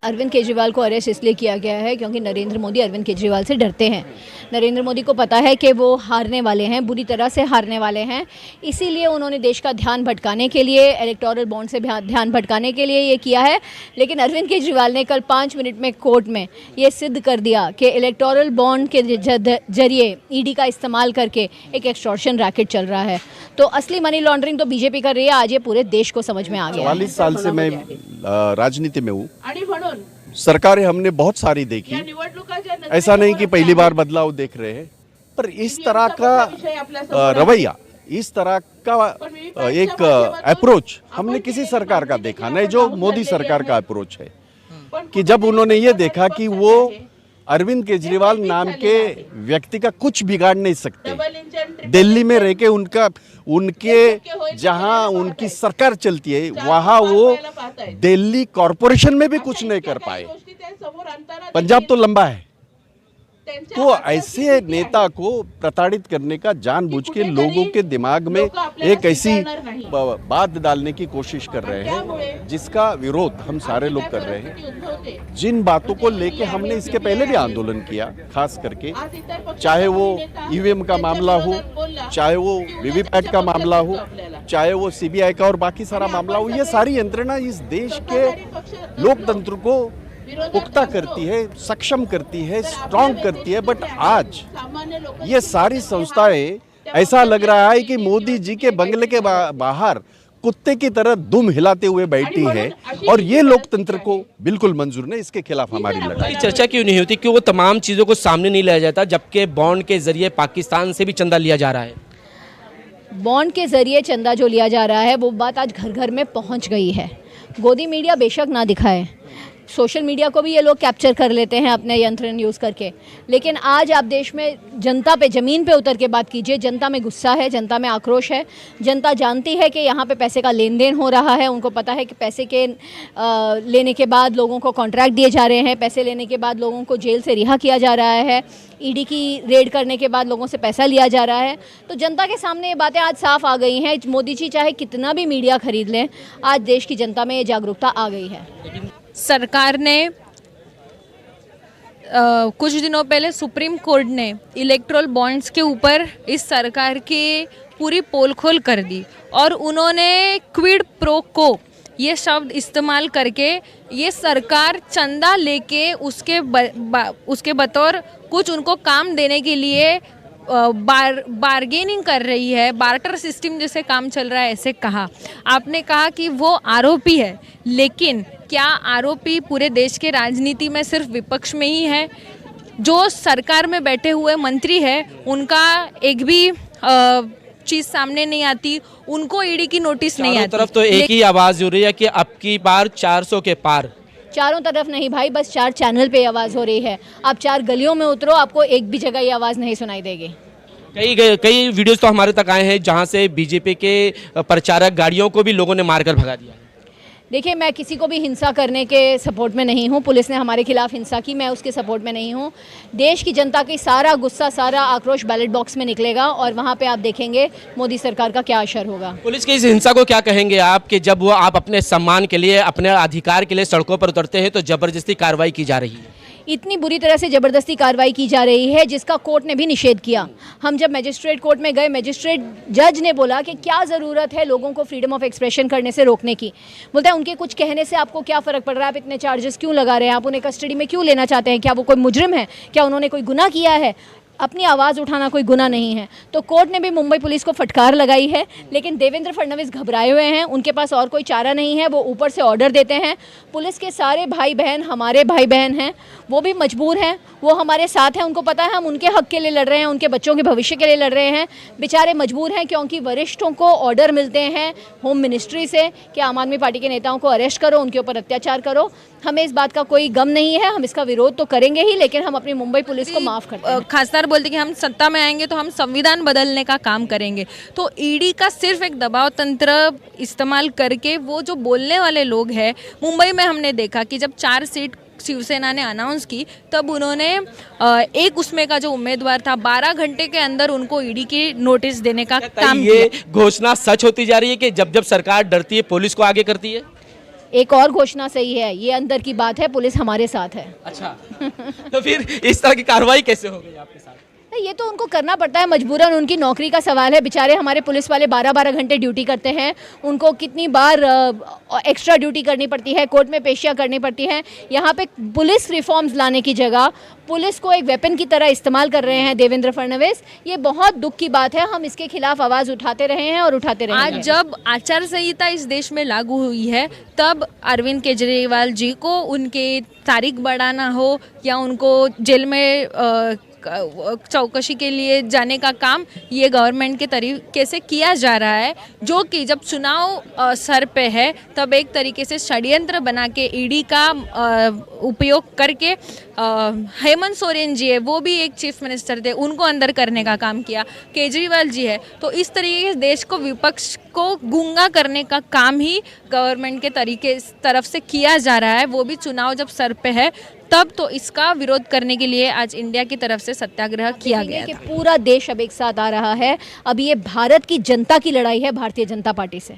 अरविंद केजरीवाल को अरेस्ट इसलिए किया गया है क्योंकि नरेंद्र मोदी अरविंद केजरीवाल से डरते हैं। नरेंद्र मोदी को पता है कि वो हारने वाले हैं, बुरी तरह से हारने वाले हैं, इसीलिए उन्होंने देश का ध्यान भटकाने के लिए, इलेक्टोरल बॉन्ड से ध्यान भटकाने के लिए ये किया है। लेकिन अरविंद केजरीवाल ने कल 5 मिनट में कोर्ट में ये सिद्ध कर दिया कि इलेक्टोरल बॉन्ड के जरिए ईडी का इस्तेमाल करके एक एक्सटॉर्शन रैकेट चल रहा है। तो असली मनी लॉन्ड्रिंग तो बीजेपी कर रही है, आज ये पूरे देश को समझ में आ गया। 44 साल से मैं राजनीति में हूँ। सरकारें हमने बहुत सारी देखी, ऐसा नहीं कि पहली बार बदलाव देख रहे हैं, पर इस तरह का रवैया, इस तरह का एक अप्रोच हमने किसी सरकार का देखा नहीं, जो मोदी सरकार का अप्रोच है। कि जब उन्होंने ये देखा कि वो अरविंद केजरीवाल नाम के व्यक्ति का कुछ बिगाड़ नहीं सकते, दिल्ली में रह के उनके जहां उनकी सरकार चलती है वहां वो दिल्ली कॉरपोरेशन में भी कुछ नहीं कर पाए। पंजाब तो लंबा है, तो ऐसे नेता को प्रताड़ित करने का जानबूझ के लोगों के दिमाग में एक ऐसी बात डालने की कोशिश कर रहे हैं जिसका विरोध हम सारे लोग कर रहे हैं। जिन बातों को लेके हमने इसके पहले भी आंदोलन किया, खास करके चाहे वो ईवीएम का मामला हो, चाहे वो वीवीपैट का मामला हो, चाहे वो सीबीआई का और बाकी सारा मामला हो, ये सारी यंत्रणा इस देश के लोकतंत्र को पुख्ता करती है, सक्षम करती है, स्ट्रॉन्ग करती है। बट आज ये सारी संस्थाएं, ऐसा लग रहा है कि मोदी जी के बंगले के बाहर कुत्ते की तरह दुम हिलाते हुए बैठी है, और ये लोकतंत्र को बिल्कुल मंजूर नहीं। इसके खिलाफ हमारी लड़ाई। चर्चा क्यों नहीं होती, क्यों वो तमाम चीज़ों को सामने नहीं लाया जाता, जबकि बॉन्ड के जरिए पाकिस्तान से भी चंदा लिया जा रहा है। बॉन्ड के जरिए चंदा जो लिया जा रहा है वो बात आज घर घर में पहुंच गई है। गोदी मीडिया बेशक ना दिखाए, सोशल मीडिया को भी ये लोग कैप्चर कर लेते हैं अपने यंत्र यूज़ करके, लेकिन आज आप देश में जनता पे, ज़मीन पे उतर के बात कीजिए। जनता में गुस्सा है, जनता में आक्रोश है। जनता जानती है कि यहाँ पे पैसे का लेन देन हो रहा है। उनको पता है कि पैसे के लेने के बाद लोगों को कॉन्ट्रैक्ट दिए जा रहे हैं, पैसे लेने के बाद लोगों को जेल से रिहा किया जा रहा है, ईडी की रेड करने के बाद लोगों से पैसा लिया जा रहा है। तो जनता के सामने ये बातें आज साफ आ गई हैं। मोदी जी चाहे कितना भी मीडिया खरीद लें, आज देश की जनता में ये जागरूकता आ गई है। सरकार ने कुछ दिनों पहले सुप्रीम कोर्ट ने इलेक्ट्रल बॉन्ड्स के ऊपर इस सरकार की पूरी पोल खोल कर दी, और उन्होंने क्विड प्रो को ये शब्द इस्तेमाल करके ये सरकार चंदा लेके उसके बतौर कुछ उनको काम देने के लिए बार्गेनिंग कर रही है, बार्टर सिस्टम जैसे काम चल रहा है, ऐसे कहा। आपने कहा कि वो आरोपी है, लेकिन क्या आरोपी पूरे देश के राजनीति में सिर्फ विपक्ष में ही है? जो सरकार में बैठे हुए मंत्री हैं उनका एक भी चीज़ सामने नहीं आती, उनको ईडी की नोटिस नहीं आती। तरफ तो एक ही आवाज़ हो रही है कि अब की बार 400 के पार। चारों तरफ नहीं भाई, बस 4 चैनल पे आवाज़ हो रही है। आप 4 गलियों में उतरो, आपको एक भी जगह ये आवाज़ नहीं सुनाई देगी। कई वीडियोस तो हमारे तक आए हैं जहां से बीजेपी के प्रचारक गाड़ियों को भी लोगों ने मारकर भगा दिया। देखिए, मैं किसी को भी हिंसा करने के सपोर्ट में नहीं हूँ। पुलिस ने हमारे खिलाफ हिंसा की, मैं उसके सपोर्ट में नहीं हूँ। देश की जनता की सारा गुस्सा, सारा आक्रोश बैलेट बॉक्स में निकलेगा, और वहाँ पे आप देखेंगे मोदी सरकार का क्या असर होगा। पुलिस की इस हिंसा को क्या कहेंगे आप, कि जब वो आप अपने सम्मान के लिए, अपने अधिकार के लिए सड़कों पर उतरते हैं तो जबरदस्ती कार्रवाई की जा रही है? इतनी बुरी तरह से ज़बरदस्ती कार्रवाई की जा रही है जिसका कोर्ट ने भी निषेध किया। हम जब मजिस्ट्रेट कोर्ट में गए, मजिस्ट्रेट जज ने बोला कि क्या ज़रूरत है लोगों को फ्रीडम ऑफ एक्सप्रेशन करने से रोकने की। बोलता है उनके कुछ कहने से आपको क्या फ़र्क पड़ रहा है, आप इतने चार्जेस क्यों लगा रहे हैं, आप उन्हें कस्टडी में क्यों लेना चाहते हैं, क्या वो कोई मुजरिम है, क्या उन्होंने कोई गुनाह किया है? अपनी आवाज़ उठाना कोई गुनाह नहीं है। तो कोर्ट ने भी मुंबई पुलिस को फटकार लगाई है, लेकिन देवेंद्र फडणवीस घबराए हुए हैं, उनके पास और कोई चारा नहीं है। वो ऊपर से ऑर्डर देते हैं। पुलिस के सारे भाई बहन हमारे भाई बहन हैं, वो भी मजबूर हैं, वो हमारे साथ हैं। उनको पता है हम उनके हक के लिए लड़ रहे हैं, उनके बच्चों के भविष्य के लिए लड़ रहे हैं। बेचारे मजबूर हैं क्योंकि वरिष्ठों को ऑर्डर मिलते हैं होम मिनिस्ट्री से कि आम आदमी पार्टी के नेताओं को अरेस्ट करो, उनके ऊपर अत्याचार करो। हमें इस बात का कोई गम नहीं है, हम इसका विरोध तो करेंगे ही, लेकिन हम अपनी मुंबई पुलिस को माफ़ करते हैं। खासदार बोलते कि हम सत्ता में आएंगे तो हम संविधान बदलने का काम करेंगे। तो ईडी का सिर्फ एक दबाव तंत्र इस्तेमाल करके वो जो बोलने वाले लोग हैं, मुंबई में हमने देखा कि जब 4 सीट शिवसेना ने अनाउंस की, तब उन्होंने एक उसमें का जो उम्मीदवार था 12 घंटे के अंदर उनको ईडी की नोटिस देने का काम किया। ये घोषणा सच होती जा रही है कि जब जब सरकार डरती है पुलिस को आगे करती है? एक और घोषणा सही है, ये अंदर की बात है, पुलिस हमारे साथ है। अच्छा तो फिर इस तरह की कार्रवाई कैसे हो गई आपके साथ? ये तो उनको करना पड़ता है, मजबूरन, उनकी नौकरी का सवाल है। बेचारे हमारे पुलिस वाले 12-12 घंटे ड्यूटी करते हैं, उनको कितनी बार एक्स्ट्रा ड्यूटी करनी पड़ती है, कोर्ट में पेशियां करनी पड़ती हैं। यहाँ पे पुलिस रिफॉर्म्स लाने की जगह पुलिस को एक वेपन की तरह इस्तेमाल कर रहे हैं देवेंद्र फडणवीस। ये बहुत दुख की बात है, हम इसके खिलाफ आवाज़ उठाते रहे हैं और उठाते रहेंगे। आज जब आचार संहिता इस देश में लागू हुई है, तब अरविंद केजरीवाल जी को उनके तारीख बढ़ाना हो या उनको जेल में चौकसी के लिए जाने का काम ये गवर्नमेंट के तरीके से किया जा रहा है, जो कि जब चुनाव सर पे है तब एक तरीके से षड्यंत्र बना के ईडी का उपयोग करके हेमंत सोरेन जी है, वो भी एक चीफ मिनिस्टर थे, उनको अंदर करने का काम किया। केजरीवाल जी है, तो इस तरीके से देश को, विपक्ष को गूंगा करने का काम ही गवर्नमेंट के तरफ से किया जा रहा है, वो भी चुनाव जब सर पे है तब। तो इसका विरोध करने के लिए आज इंडिया की तरफ से सत्याग्रह किया गया कि था। पूरा देश अब एक साथ आ रहा है। अब ये भारत की जनता की लड़ाई है, भारतीय जनता पार्टी से।